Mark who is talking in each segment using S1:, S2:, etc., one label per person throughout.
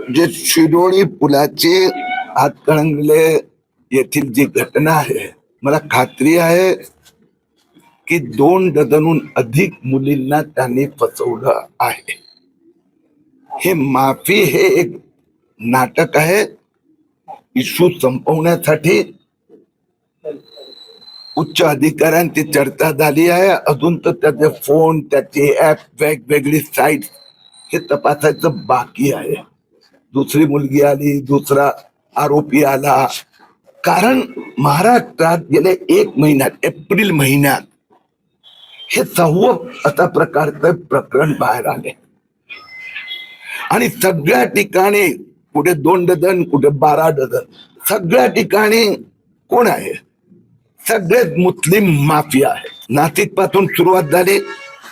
S1: जे शिरोळी पुलाचे हातकणंगले येथील जी घटना आहे, मला खात्री आहे की 2 डझनहून अधिक मुलींना त्यांनी फसवलं आहे. हे माफी हे एक नाटक आहे. इश्यू संपवण्यासाठी उच्च अधिकाऱ्यांची चर्चा झाली आहे. अजून तर त्याचे फोन, त्याचे ऍप, वेगवेगळी साईट हे तपासायचं बाकी आहे. दुसरी मुलगी आली, दुसरा आरोपी आला. कारण महाराष्ट्रात गेले 1 महिन्यात, एप्रिल महिन्यात हे 6वं अशा प्रकारचं प्रकरण बाहेर आले आणि सगळ्या ठिकाणी कुठे 2 डझन, कुठे 12 डझन, सगळ्या ठिकाणी कोण आहे? सगळेच मुस्लिम माफिया आहे. नाशिक पासून सुरुवात झाली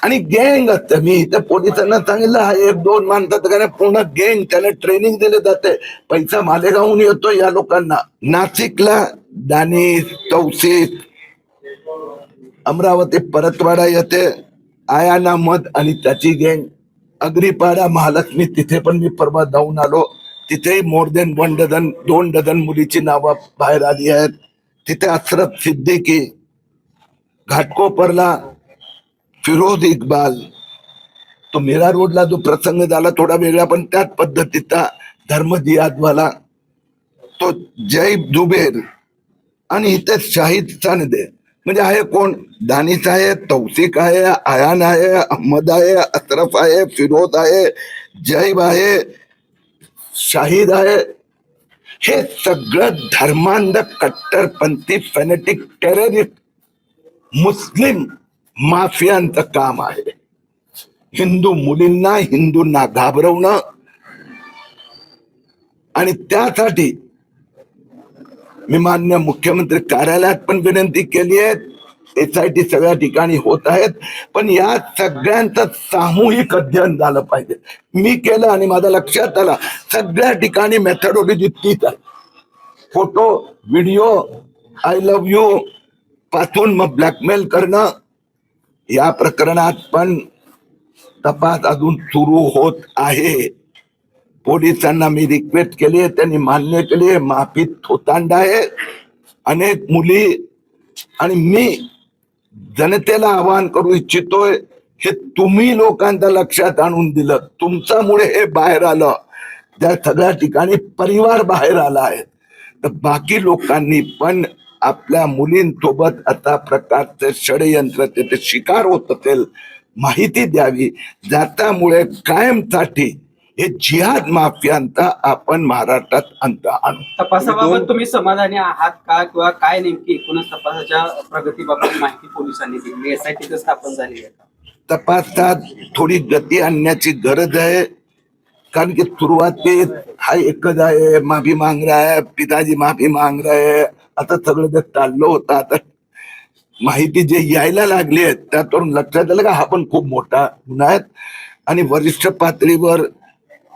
S1: आणि गँग असते. मी इथे पोलिसांना सांगितलं, हा 1-2 माणसाचं काय पूर्ण गँग, त्याला ट्रेनिंग दिले जाते. पैसा मालेगावहून येतो या लोकांना. नाशिकला दानिश, तौसिफ, अमरावती परतवाडा येते आयाना मध आणि त्याची गँग. अग्रीपाडा, महालक्ष्मी, तिथे पण मी परवा जाऊन आलो. तिथेही मोर देन 1 डझन, 2 डझन मुलीची नावं बाहेर आली आहेत. तिथे अशरफ सिद्दीकी, घाटकोपरला फिरोज इक्बाल, तो मीरा रोडला जो प्रसंग झाला थोडा वेगळा पण त्याच पद्धतीचा, धर्म जिहादवाला तो जय जुबेर, आणि इथे शाहिद सानदे. म्हणजे आहे कोण? दानिश आहे, तौसिक आहे, आयान आहे, अहमद आहे, अशरफ आहे, फिरोज आहे, जैब आहे, शाहिद आहे. हे सगळं धर्मांध, कट्टरपंथी, फॅनेटिक, टेररिस्ट मुस्लिम माफियांचं काम आहे. हिंदू मुलींना, हिंदूंना घाबरवणं. आणि त्यासाठी मी मान्य मुख्यमंत्री कार्यालयात पण विनंती केली आहे. SIT सगळ्या ठिकाणी होत आहेत, पण या सगळ्यांचं सामूहिक अध्ययन झालं पाहिजे. मी केलं आणि माझ्या लक्षात आलं सगळ्या ठिकाणी मेथडॉलॉजी तीच आहे. Photo, video, I love you पासून मग ब्लॅकमेल करणं. या प्रकरणात पण तपास अजून सुरू होत आहे. पोलिसांना मी रिक्वेस्ट केली आहे, त्यांनी मान्य केली आहे. माफी थोतांड आहे अनेक मुली. आणि मी जनतेला आवाहन करू इच्छितोय, हे तुम्ही लोकांच्या लक्षात आणून दिलं, तुमच्यामुळे हे बाहेर आलं. त्या सगळ्या ठिकाणी परिवार बाहेर आला आहे. तर बाकी लोकांनी पण आपल्या मुलींसोबत अशा प्रकारचे षडयंत्र ते शिकार होत असेल माहिती द्यावी, ज्याच्यामुळे कायमसाठी हे जिहाद माफियांचा आपण महाराष्ट्रात अंत आणू.
S2: तपासाबाबत तुम्ही समाधानी आहात का, किंवा काय नेमकी एकूणच तपासाच्या प्रगतीबाबत माहिती पोलिसांनी दिली? SIT स्थापन झाली आहे.
S1: तपासात थोडी गती आणण्याची गरज आहे. कारण की सुरुवातीत हा एकच आहे, माफी मांग रहा है, पिताजी माफी मांग रहे है, आता सगळं जे चाललं होतं, आता माहिती जे यायला लागली आहे त्यातून लक्षात आलं का हा पण खूप मोठा गुन्हा आहे. आणि वरिष्ठ पातळीवर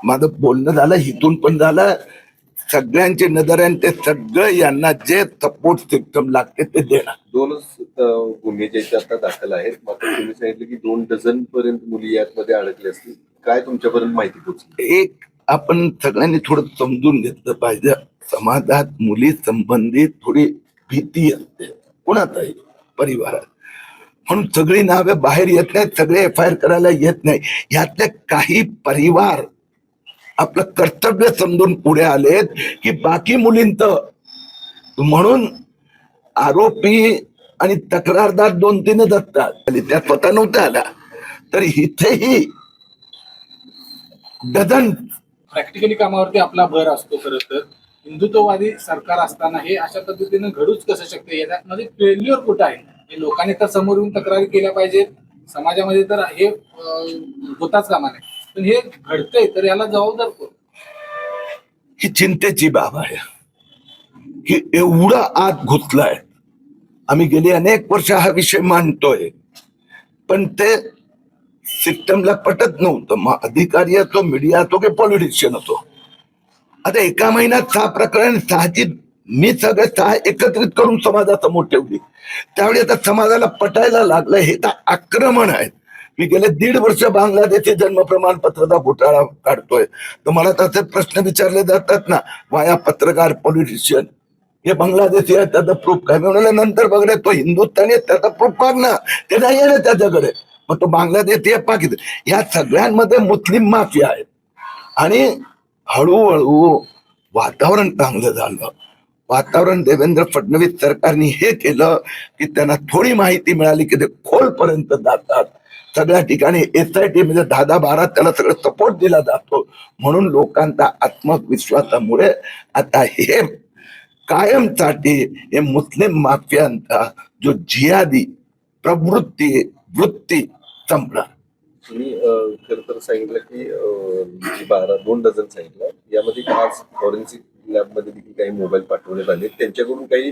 S1: माझं बोलणं झालं, इथून पण झालं. सगळ्यांची नजर आहे, ते सगळं यांना जे सपोर्ट सिस्टम लागते ते देणार.
S3: 2च गुन्हे जे आता दाखल आहेत, मात्र तुम्ही सांगितलं की 2 डझन पर्यंत मुली यामध्ये अडकल्या असतील. काय तुमच्यापर्यंत माहिती पोहोचली?
S1: एक आपण सगळ्यांनी थोडं समजून घेतलं पाहिजे. समाजात मुली संबंधित थोडी भीती असते कोणाचाही परिवारात, म्हणून सगळी नावे बाहेर येत नाहीत, सगळे FIR करायला येत नाही. यातले काही परिवार आपलं कर्तव्य समजून पुढे आलेत की बाकी मुलींचं, म्हणून आरोपी आणि तक्रारदार 2-3च असतात. त्या स्वतः नव्हत्या आल्या, तर इथेही डझन
S4: प्रॅक्टिकली कामावरती आपला भर असतो. खरं तर हिंदुत्ववादी सरकार असताना हे अशा पद्धतीने घडूच कसं शकते? याच्यामध्ये फेल्युअर कुठं आहे? हे लोकांनी तर समोर येऊन तक्रारी केल्या पाहिजेत. समाजामध्ये तर हे होताच कामा नये, पण हे घडतंय तर याला जबाबदार कोण?
S1: ही चिंतेची बाब आहे की एवढं आत घुसलाय. आम्ही गेली अनेक वर्ष हा विषय मांडतोय, पण ते सिस्टमला पटत नव्हतं. मग अधिकारी असो, मीडिया असो की पॉलिटिशियन असो. आता एका महिन्यात 6 प्रकरण, 6ची मी सगळे 6 एकत्रित करून समाजासमोर ठेवली. त्यावेळी आता समाजाला पटायला लागलं हे तर आक्रमण आहे. मी गेले 1.5 वर्ष बांगलादेशी जन्म प्रमाणपत्राचा घोटाळा काढतोय. तर मला तसे प्रश्न विचारले जातात ना, वाया पत्रकार पॉलिटिशियन, हे बांगलादेशी आहे त्याचा प्रूफ काय? मी म्हणाले नंतर बघ रे, तो हिंदुस्थानी आहे त्याचा प्रूफ माग ना, ते नाही आहे ना त्याच्याकडे. मग तो बांगलादेशी आहे पाकिस्तान, या सगळ्यांमध्ये मुस्लिम माफिया आहेत. आणि हळूहळू वातावरण चांगलं झालं. वातावरण देवेंद्र फडणवीस सरकारने हे केलं की त्यांना थोडी माहिती मिळाली की ते खोलपर्यंत जातात. सगळ्या ठिकाणी SIT म्हणजे 10-12 त्याला सगळं सपोर्ट दिला जातो. म्हणून लोकांचा आत्मविश्वासामुळे आता हे कायमसाठी हे मुस्लिम माफियांचा जो जिहादी वृत्ती संपला.
S3: तुम्ही खर तर सांगितलं की 2 डझन सांगितलं, यामध्ये आज फॉरेन्सिक लॅबमध्ये देखील काही मोबाईल पाठवण्यात आले, त्यांच्याकडून काही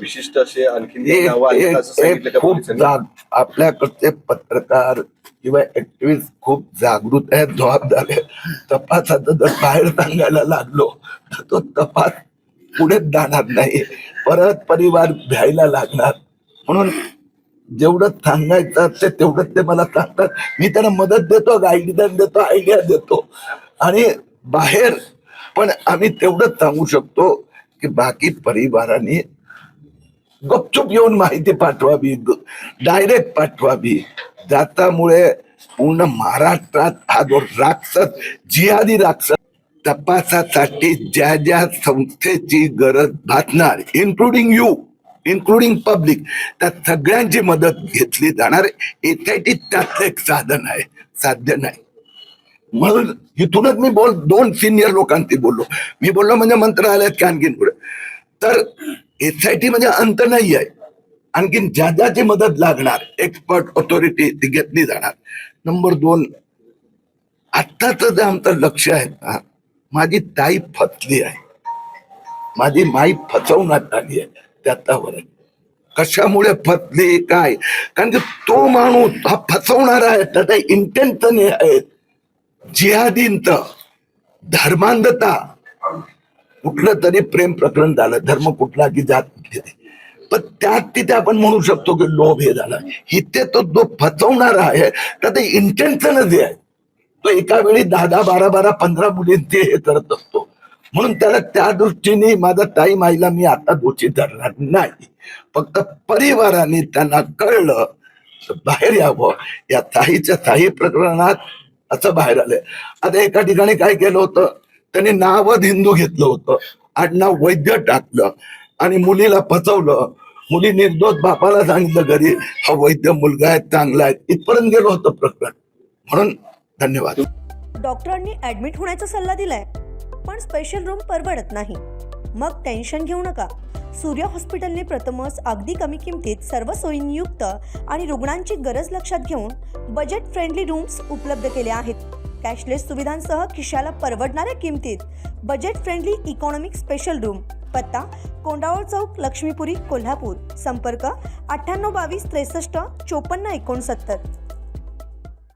S3: विशिष्ट असे आणखी नावं आहेत असं सांगितलं का
S1: खूप
S3: पोलिसांनी?
S1: आपल्याकडचे पत्रकार किंवा ऍक्टिव्हिस्ट खूप जागृत आहेत, जबाबदार आहेत. तपासाचं जर बाहेर सांगायला लागलो तर तो तपास पुढेच जाणार नाही, परत परिवार भ्यायला लागणार. म्हणून जेवढं सांगायचं ते तेवढंच ते मला सांगतात. मी त्यांना मदत देतो, गाईडन्स देतो, आयडिया देतो. आणि बाहेर पण आम्ही तेवढंच सांगू शकतो की बाकी परिवारांनी गपचूप येऊन माहिती पाठवावी, डायरेक्ट पाठवावी. ज्याच्यामुळे पूर्ण महाराष्ट्रात हा जो राक्षस, जिहादी राक्षस, तपासासाठी ज्या ज्या संस्थेची गरज भासणार, इन्क्लुडिंग पब्लिक, त्या सगळ्यांची मदत घेतली जाणार. SIT त्यातलं एक साधन आहे, साध्य नाही. म्हणून इथूनच मी 2 सिनियर लोकांशी बोललो. मी बोललो म्हणजे मंत्रालयात की आणखीन पुढे. तर SIT म्हणजे अंत नाही आहे. आणखीन ज्या ज्याची मदत लागणार, एक्सपर्ट ऑथॉरिटी ती घेतली जाणार. नंबर 2, आत्ताच जे आमचं लक्ष आहे ना, माझी ताई फसली आहे, माझी माई फसवण्यात आली आहे. त्याच्यावर कशामुळे फसली काय? कारण की तो माणूस हा फसवणारा आहे, त्याचा इंटेन्शन हे आहे जिहादींच, धर्मांधता. कुठलं तरी प्रेम प्रकरण झालं, धर्म कुठला की जात कुठली, पण त्यात तिथे आपण म्हणू शकतो की लोभ हे झाला. इथे तो जो फसवणारा आहे त्याचं इंटेन्शनच हे आहे. तो एका वेळी 10, 12, 15 मुलींचे हे करत असतो. म्हणून त्याला त्या दृष्टीने माझा ताई माईला मी आता दोषी धरणार नाही. फक्त परिवाराने त्यांना कळलं तर बाहेर यावं. या ताईच्या ताई प्रकरणात असं बाहेर आलंय. आता एका ठिकाणी काय केलं होतं, त्यांनी नावच हिंदू घेतलं होतं, आडनाव वैद्य टाकलं आणि मुलीला फसवलं. मुली निर्दोष बापाला सांगितलं घरी हा वैद्य मुलगा आहे, चांगला आहे, इथपर्यंत गेलो होतं प्रकरण. म्हणून धन्यवाद.
S5: डॉक्टरांनी ऍडमिट होण्याचा सल्ला दिलाय, पण स्पेशल रूम परवडत नाही. मग टेन्शन घेऊ नका. सूर्य हॉस्पिटलने प्रथमच अगदी कमी किमतीत सर्व सोयींयुक्त आणि रुग्णांची गरज लक्षात घेऊन बजेट फ्रेंडली रूम्स उपलब्ध केले आहेत. कॅशलेस सुविधांसह खिशाला परवडणाऱ्या किमतीत budget friendly economic special room. पत्ता कोंडावळ चौक, लक्ष्मीपुरी, कोल्हापूर. संपर्क 9822 63 54 69.